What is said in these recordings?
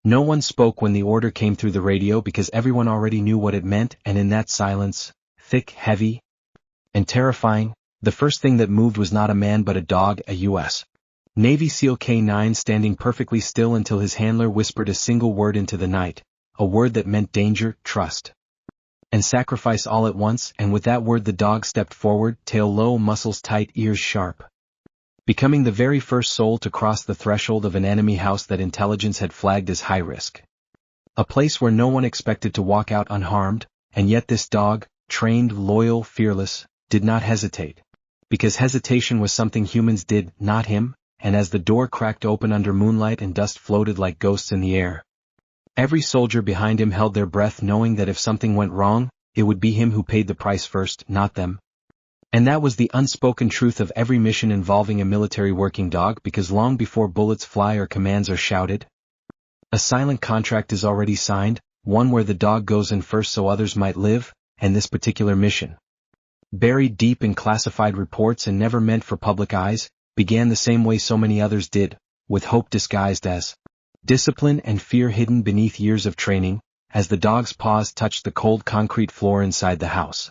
No one spoke when the order came through the radio because everyone already knew what it meant, and in that silence, thick, heavy, and terrifying, the first thing that moved was not a man but a dog, a U.S. Navy SEAL K-9 standing perfectly still until his handler whispered a single word into the night, a word that meant danger, trust, and sacrifice all at once, and with that word the dog stepped forward, tail low, muscles tight, ears sharp, becoming the very first soul to cross the threshold of an enemy house that intelligence had flagged as high risk. A place where no one expected to walk out unharmed, and yet this dog, trained, loyal, fearless, did not hesitate. Because hesitation was something humans did, not him, and as the door cracked open under moonlight and dust floated like ghosts in the air, every soldier behind him held their breath knowing that if something went wrong, it would be him who paid the price first, not them. And that was the unspoken truth of every mission involving a military working dog, because long before bullets fly or commands are shouted, a silent contract is already signed, one where the dog goes in first so others might live, and this particular mission, buried deep in classified reports and never meant for public eyes, began the same way so many others did, with hope disguised as discipline and fear hidden beneath years of training, as the dog's paws touched the cold concrete floor inside the house.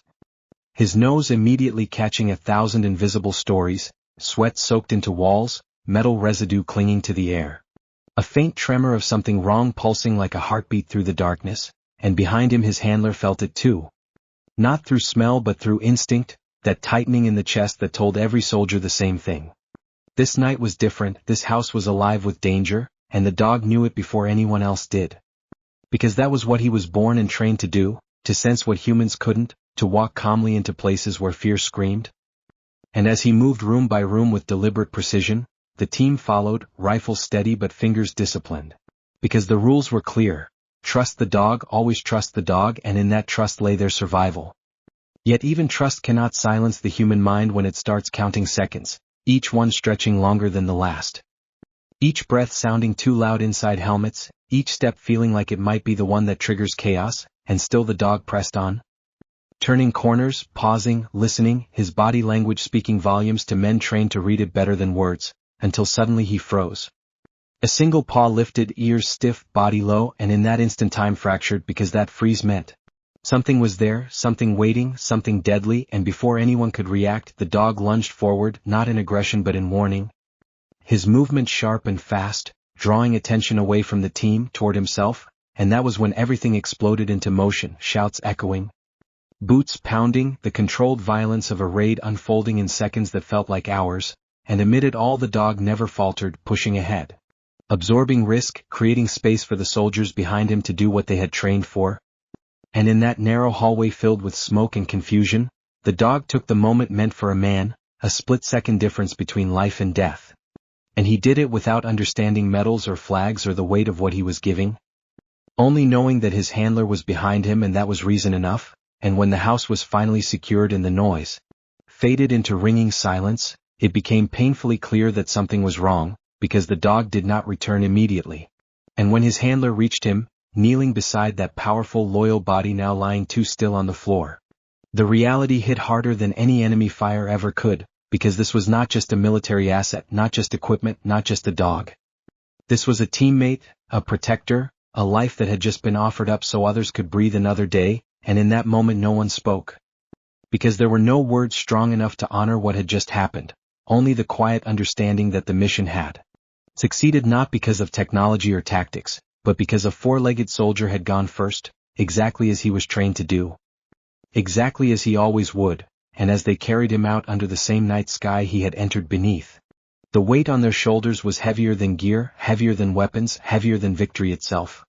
His nose immediately catching 1,000 invisible stories, sweat soaked into walls, metal residue clinging to the air. A faint tremor of something wrong pulsing like a heartbeat through the darkness, and behind him his handler felt it too. Not through smell but through instinct, that tightening in the chest that told every soldier the same thing. This night was different, this house was alive with danger, and the dog knew it before anyone else did. Because that was what he was born and trained to do, to sense what humans couldn't, to walk calmly into places where fear screamed. And as he moved room by room with deliberate precision, the team followed, rifle steady but fingers disciplined. Because the rules were clear. Trust the dog, always trust the dog, and in that trust lay their survival. Yet even trust cannot silence the human mind when it starts counting seconds, each one stretching longer than the last. Each breath sounding too loud inside helmets, each step feeling like it might be the one that triggers chaos, and still the dog pressed on. Turning corners, pausing, listening, his body language speaking volumes to men trained to read it better than words, until suddenly he froze. A single paw lifted, ears stiff, body low, and in that instant time fractured because that freeze meant something was there, something waiting, something deadly, and before anyone could react, the dog lunged forward, not in aggression but in warning. His movement sharp and fast, drawing attention away from the team, toward himself, and that was when everything exploded into motion, shouts echoing, boots pounding, the controlled violence of a raid unfolding in seconds that felt like hours, and amid it all the dog never faltered, pushing ahead. Absorbing risk, creating space for the soldiers behind him to do what they had trained for. And in that narrow hallway filled with smoke and confusion, the dog took the moment meant for a man, a split-second difference between life and death. And he did it without understanding medals or flags or the weight of what he was giving. Only knowing that his handler was behind him, and that was reason enough, and when the house was finally secured and the noise faded into ringing silence, it became painfully clear that something was wrong, because the dog did not return immediately. And when his handler reached him, kneeling beside that powerful, loyal body now lying too still on the floor, the reality hit harder than any enemy fire ever could, because this was not just a military asset, not just equipment, not just a dog. This was a teammate, a protector, a life that had just been offered up so others could breathe another day, and in that moment no one spoke. Because there were no words strong enough to honor what had just happened, only the quiet understanding that the mission had succeeded, not because of technology or tactics, but because a four-legged soldier had gone first, exactly as he was trained to do. Exactly as he always would, and as they carried him out under the same night sky he had entered beneath. The weight on their shoulders was heavier than gear, heavier than weapons, heavier than victory itself.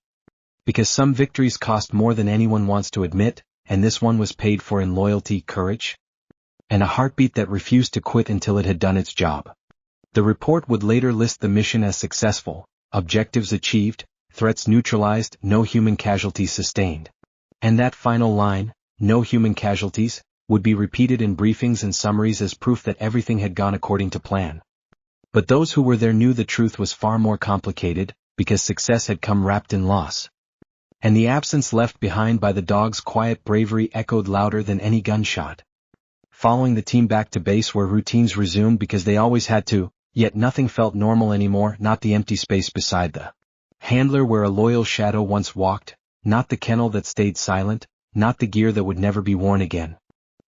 Because some victories cost more than anyone wants to admit, and this one was paid for in loyalty, courage, and a heartbeat that refused to quit until it had done its job. The report would later list the mission as successful, objectives achieved, threats neutralized, no human casualties sustained. And that final line, no human casualties, would be repeated in briefings and summaries as proof that everything had gone according to plan. But those who were there knew the truth was far more complicated, because success had come wrapped in loss. And the absence left behind by the dog's quiet bravery echoed louder than any gunshot. Following the team back to base where routines resumed because they always had to, yet nothing felt normal anymore, not the empty space beside the Handler where a loyal shadow once walked, not the kennel that stayed silent, not the gear that would never be worn again.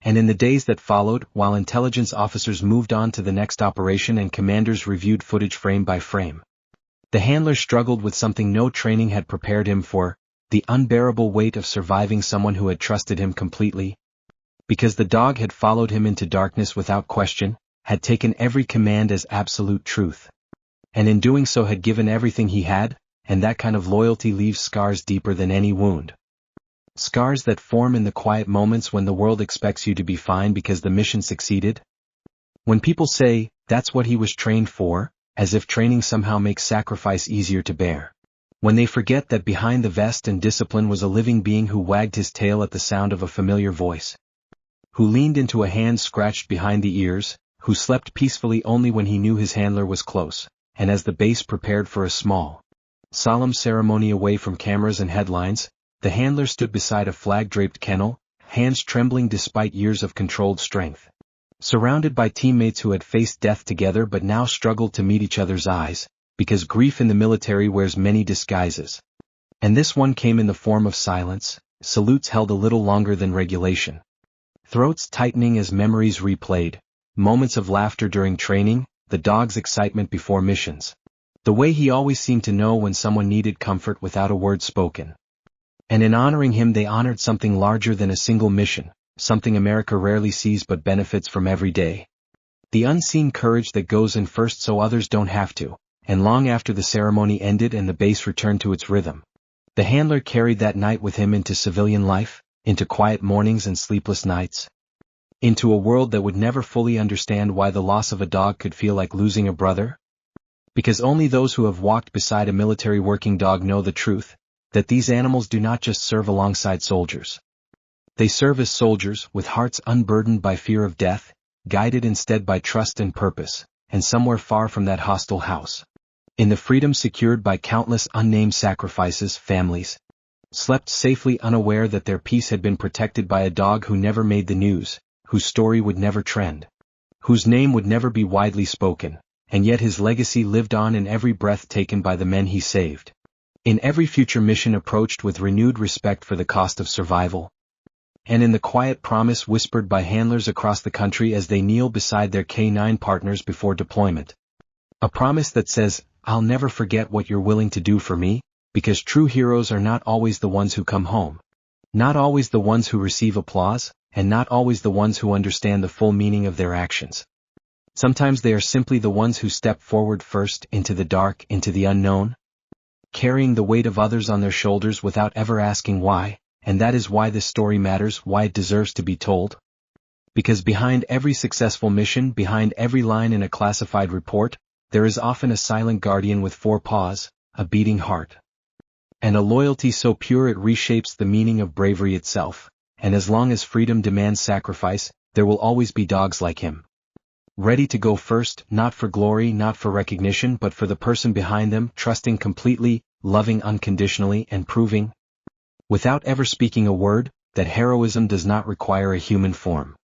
And in the days that followed, while intelligence officers moved on to the next operation and commanders reviewed footage frame by frame, the handler struggled with something no training had prepared him for, the unbearable weight of surviving someone who had trusted him completely. Because the dog had followed him into darkness without question, had taken every command as absolute truth. And in doing so had given everything he had, and that kind of loyalty leaves scars deeper than any wound. Scars that form in the quiet moments when the world expects you to be fine because the mission succeeded. When people say, that's what he was trained for, as if training somehow makes sacrifice easier to bear. When they forget that behind the vest and discipline was a living being who wagged his tail at the sound of a familiar voice. Who leaned into a hand scratched behind the ears, who slept peacefully only when he knew his handler was close, and as the base prepared for a small, solemn ceremony away from cameras and headlines, the handler stood beside a flag-draped kennel, hands trembling despite years of controlled strength. Surrounded by teammates who had faced death together but now struggled to meet each other's eyes, because grief in the military wears many disguises. And this one came in the form of silence, salutes held a little longer than regulation. Throats tightening as memories replayed, moments of laughter during training, the dog's excitement before missions. The way he always seemed to know when someone needed comfort without a word spoken. And in honoring him they honored something larger than a single mission, something America rarely sees but benefits from every day. The unseen courage that goes in first so others don't have to, and long after the ceremony ended and the base returned to its rhythm. The handler carried that night with him into civilian life, into quiet mornings and sleepless nights. Into a world that would never fully understand why the loss of a dog could feel like losing a brother. Because only those who have walked beside a military working dog know the truth, that these animals do not just serve alongside soldiers. They serve as soldiers with hearts unburdened by fear of death, guided instead by trust and purpose, and somewhere far from that hostile house. In the freedom secured by countless unnamed sacrifices, families slept safely unaware that their peace had been protected by a dog who never made the news, whose story would never trend, whose name would never be widely spoken, and yet his legacy lived on in every breath taken by the men he saved. In every future mission approached with renewed respect for the cost of survival. And in the quiet promise whispered by handlers across the country as they kneel beside their K9 partners before deployment. A promise that says, I'll never forget what you're willing to do for me, because true heroes are not always the ones who come home. Not always the ones who receive applause, and not always the ones who understand the full meaning of their actions. Sometimes they are simply the ones who step forward first into the dark, into the unknown, carrying the weight of others on their shoulders without ever asking why, and that is why this story matters, why it deserves to be told. Because behind every successful mission, behind every line in a classified report, there is often a silent guardian with 4 paws, a beating heart. And a loyalty so pure it reshapes the meaning of bravery itself, and as long as freedom demands sacrifice, there will always be dogs like him. Ready to go first, not for glory, not for recognition, but for the person behind them, trusting completely, loving unconditionally, and proving, without ever speaking a word, that heroism does not require a human form.